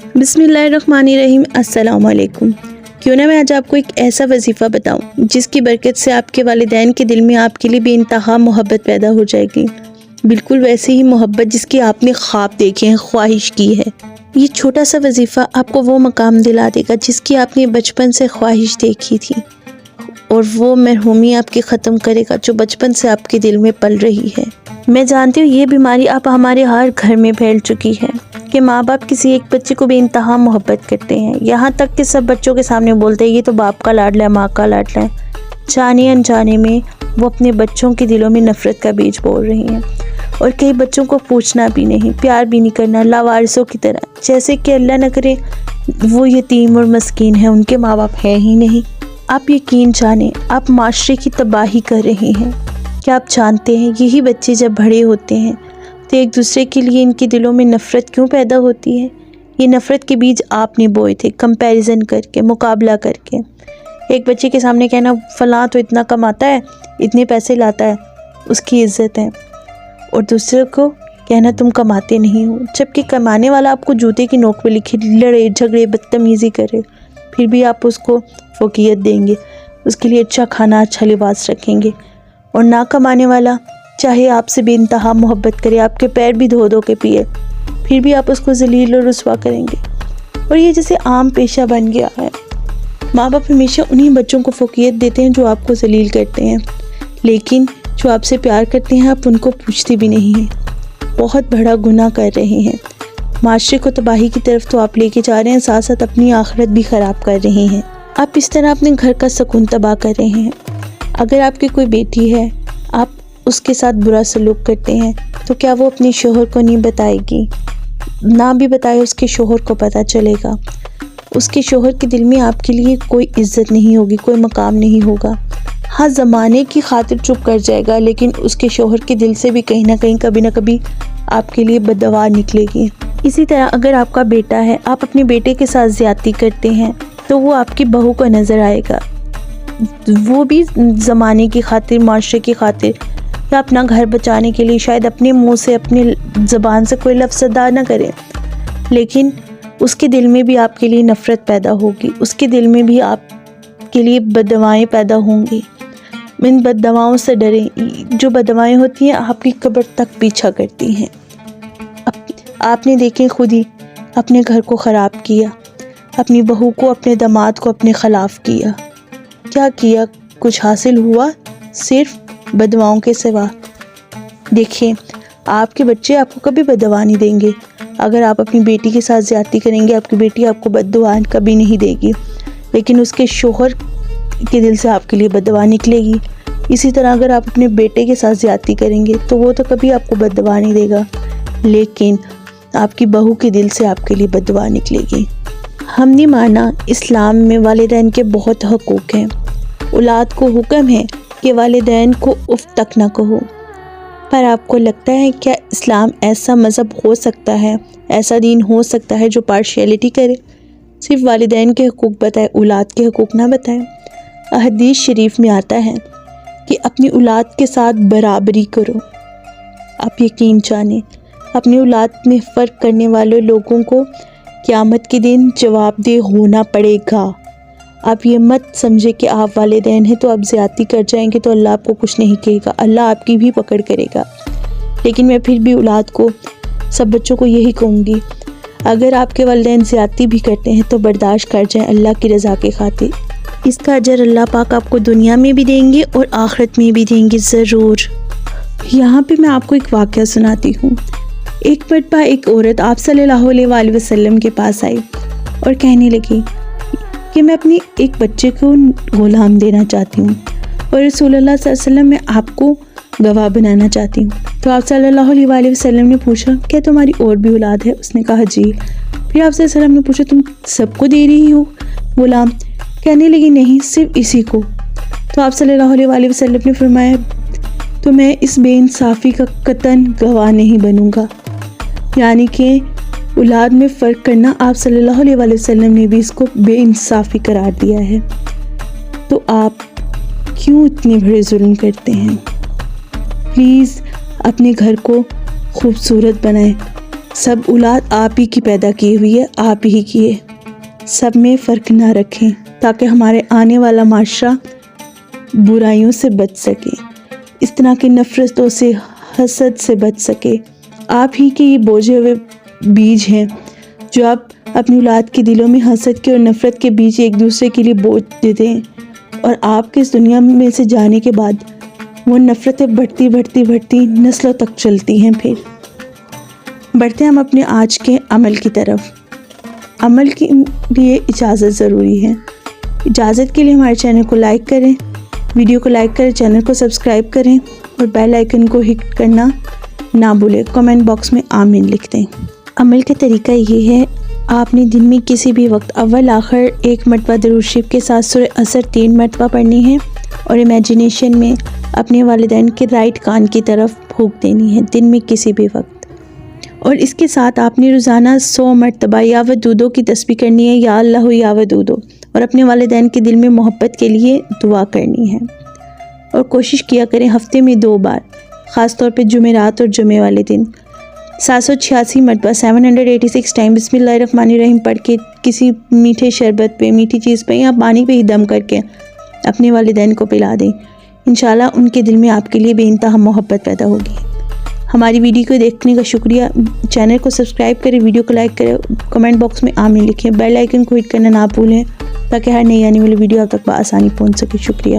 बिस्मिल्लाहिर्रहमानिर्रहीम। अस्सलाम वालेकुम। क्यों ना मैं आज आपको एक ऐसा वजीफ़ा बताऊं जिसकी बरकत से आपके वालिदैन के दिल में आपके लिए बेइंतहा मोहब्बत पैदा हो जाएगी, बिल्कुल वैसे ही मोहब्बत जिसकी आपने ख्वाब देखे हैं, ख्वाहिश की है। ये छोटा सा वजीफ़ा आपको वो मकाम दिला देगा जिसकी आपने बचपन से ख्वाहिश देखी थी, और वो मरहूमी आपकी ख़त्म करेगा जो बचपन से आपके दिल में पल रही है। मैं जानती हूँ ये बीमारी अब हमारे हर घर में फैल चुकी है कि माँ बाप किसी एक बच्चे को बेइंतहा मोहब्बत करते हैं, यहाँ तक कि सब बच्चों के सामने बोलते हैं ये तो बाप का लाडला है, माँ का लाडला है। जाने अनजाने में वो अपने बच्चों के दिलों में नफ़रत का बीज बो रही हैं, और कई बच्चों को पूछना भी नहीं, प्यार भी नहीं करना, लावारिसों की तरह, जैसे कि अल्लाह न करे वो यतीम और मस्कीन है, उनके माँ बाप हैं ही नहीं। आप यकीन जानें, आप माशरे की तबाही कर रहे हैं। क्या आप जानते हैं यही बच्चे जब बड़े होते हैं तो एक दूसरे के लिए इनके दिलों में नफ़रत क्यों पैदा होती है? ये नफ़रत के बीज आपने बोए थे, कंपैरिजन करके, मुकाबला करके। एक बच्चे के सामने कहना फ़लाँ तो इतना कमाता है, इतने पैसे लाता है, उसकी इज़्ज़त है, और दूसरे को कहना तुम कमाते नहीं हो, जबकि कमाने वाला आपको जूते की नोक पे लिखे, लड़े झगड़े बदतमीज़ी करे, फिर भी आप उसको फ़ोकियत देंगे, उसके लिए अच्छा खाना, अच्छा लिबास रखेंगे। और ना कमाने वाला चाहे आपसे बेइंतहा मोहब्बत करे, आपके पैर भी धो धो के पिए, फिर भी आप उसको ज़लील और रुस्वा करेंगे। और ये जैसे आम पेशा बन गया है। माँ बाप हमेशा उन्हीं बच्चों को फ़ोकियत देते हैं जो आपको ज़लील करते हैं, लेकिन जो आपसे प्यार करते हैं आप उनको पूछते भी नहीं हैं। बहुत बड़ा गुनाह कर रहे हैं। माशरे को तबाही की तरफ तो आप लेके जा रहे हैं, साथ साथ अपनी आखिरत भी ख़राब कर रहे हैं। आप इस तरह अपने घर का सुकून तबाह कर रहे हैं। अगर आपकी कोई बेटी है, आप उसके साथ बुरा सलूक करते हैं, तो क्या वो अपने शोहर को नहीं बताएगी? ना भी बताए उसके शोहर को पता चलेगा। उसके शोहर के दिल में आपके लिए कोई इज़्ज़त नहीं होगी, कोई मकाम नहीं होगा। हाँ, ज़माने की खातिर चुप कर जाएगा, लेकिन उसके शोहर के दिल से भी कहीं ना कहीं कभी ना कभी आपके लिए बददुआ निकलेगी। इसी तरह अगर आपका बेटा है, आप अपने बेटे के साथ ज़्यादती करते हैं, तो वो आपकी बहू को नज़र आएगा। वो भी ज़माने की खातिर, माशरे की खातिर, या अपना घर बचाने के लिए शायद अपने मुंह से, अपने ज़बान से कोई लफ्ज़ अदा ना करें, लेकिन उसके दिल में भी आपके लिए नफ़रत पैदा होगी, उसके दिल में भी आपके लिए बददुआएं पैदा होंगी। इन बददुआओं से डरें। जो बददुआएं होती हैं आपकी कब्र तक पीछा करती हैं। आपने देखें खुद ही अपने घर को ख़राब किया, अपनी बहू को, अपने दामाद को अपने ख़िलाफ़ किया। क्या किया? कुछ हासिल हुआ? सिर्फ बददुआओं के सिवा। देखिए, आपके बच्चे आपको कभी बददुआ नहीं देंगे। अगर आप अपनी बेटी के साथ ज़्यादती करेंगे, आपकी बेटी आपको बददुआ कभी नहीं देगी, लेकिन उसके शोहर के दिल से आपके लिए बददुआ निकलेगी। इसी तरह अगर आप अपने बेटे के साथ ज़्यादती करेंगे तो वो तो कभी आपको बददुआ नहीं देगा, लेकिन आपकी बहू के दिल से आपके लिए बददुआ निकलेगी। हमने माना इस्लाम में वालिदैन के बहुत हकूक़ हैं। औलाद को हुक्म है कि वालिदैन को उफ़ तक न कहो। पर आपको लगता है क्या इस्लाम ऐसा मज़हब हो सकता है, ऐसा दीन हो सकता है जो पार्शियलिटी करे, सिर्फ वालिदैन के हकूक़ बताए, औलाद के हकूक़ ना बताए? हदीस शरीफ में आता है कि अपनी औलाद के साथ बराबरी करो। आप यकीन जानें, अपनी औलाद में फ़र्क करने वाले लोगों को क़यामत के दिन जवाबदेह होना पड़ेगा। आप ये मत समझे कि आप वालिदैन हैं तो आप ज़्यादती कर जाएंगे तो अल्लाह आपको कुछ नहीं कहेगा, अल्लाह आपकी भी पकड़ करेगा। लेकिन मैं फिर भी औलाद को, सब बच्चों को यही कहूँगी, अगर आपके वालिदैन ज़्यादती भी करते हैं तो बर्दाश्त कर जाएं अल्लाह की रज़ा के खातिर। इसका अजर अल्लाह पाक आपको दुनिया में भी देंगे और आखिरत में भी देंगे ज़रूर। यहाँ पे मैं आपको एक वाक़या सुनाती हूँ। एक मरतबा एक औरत आप सल्लल्लाहु अलैहि वसल्लम के पास आई और कहने लगी कि मैं अपनी एक बच्चे को गुलाम देना चाहती हूँ और रसूलुल्लाह सल्लल्लाहु अलैहि वसल्लम मैं आपको गवाह बनाना चाहती हूँ। तो आप सल्लल्लाहु अलैहि वसल्लम ने पूछा क्या तुम्हारी और भी औलाद है? उसने कहा जी। फिर आप सल्लल्लाहु अलैहि वसल्लम ने पूछा तुम सबको दे रही हो गुलाम? कहने लगी नहीं, सिर्फ इसी को। तो आप सल्लल्लाहु अलैहि वसल्लम ने फरमाया तो मैं इस बेइंसाफ़ी का कतन गवाह नहीं बनूंगा। यानी कि औलाद में फ़र्क करना, आप सल्लल्लाहु अलैहि वसल्लम ने भी इसको बेइंसाफ़ी करार दिया है। तो आप क्यों इतने बड़े जुल्म करते हैं? प्लीज़ अपने घर को खूबसूरत बनाएं, سب اولاد آپ ہی کی پیدا کی ہوئی ہے، آپ ہی کی ہے، سب میں فرق نہ رکھیں تاکہ ہمارے آنے والا معاشرہ برائیوں سے بچ سکے، اس طرح کی نفرتوں سے، حسد سے بچ سکے۔ آپ ہی کے یہ بوجھے ہوئے بیج ہیں جو آپ اپنی اولاد کے دلوں میں حسد کے اور نفرت کے بیج ایک دوسرے کے لیے بوجھ دیتے ہیں، اور آپ کے اس دنیا میں سے جانے کے بعد وہ نفرتیں بڑھتی نسلوں تک چلتی ہیں۔ پھر بڑھتے ہیں ہم اپنے آج کے عمل کی طرف۔ عمل کے لیے اجازت ضروری ہے۔ اجازت کے لیے ہمارے چینل کو لائک کریں، ویڈیو کو لائک کریں، چینل کو سبسکرائب کریں اور بیل آئیکن کو ہٹ کرنا نہ بھولیں۔ کمنٹ باکس میں آمین لکھ دیں۔ عمل کا طریقہ یہ ہے، آپ نے دن میں کسی بھی وقت اول آخر 1 مرتبہ درود شریف کے ساتھ سورہ عصر 3 مرتبہ پڑھنی ہے، اور امیجنیشن میں اپنے والدین کے رائٹ کان کی طرف پھونک دینی ہے دن میں کسی بھی وقت۔ اور اس کے ساتھ آپ نے روزانہ 100 مرتبہ یا ودودو کی تسبیح کرنی ہے، یا اللہ یا ودودو، اور اپنے والدین کے دل میں محبت کے لیے دعا کرنی ہے۔ اور کوشش کیا کریں ہفتے میں 2 بار، خاص طور پہ جمعرات اور جمعے والے دن 786 مرتبہ 786 ٹائم بسم اللہ الرحمن الرحیم پڑھ کے کسی میٹھے شربت پہ، میٹھی چیز پہ یا پانی پہ ہی دم کر کے اپنے والدین کو پلا دیں۔ انشاءاللہ ان کے دل میں آپ کے لیے بے انتہا محبت پیدا ہوگی۔ ہماری ویڈیو کو دیکھنے کا شکریہ۔ چینل کو سبسکرائب کریں، ویڈیو کو لائک کریں، کمنٹ باکس میں آمین لکھیں، بیل آئیکن کو ہٹ کرنا نہ بھولیں تاکہ ہر نئی آنے والی ویڈیو آپ تک بآسانی پہنچ سکے۔ شکریہ۔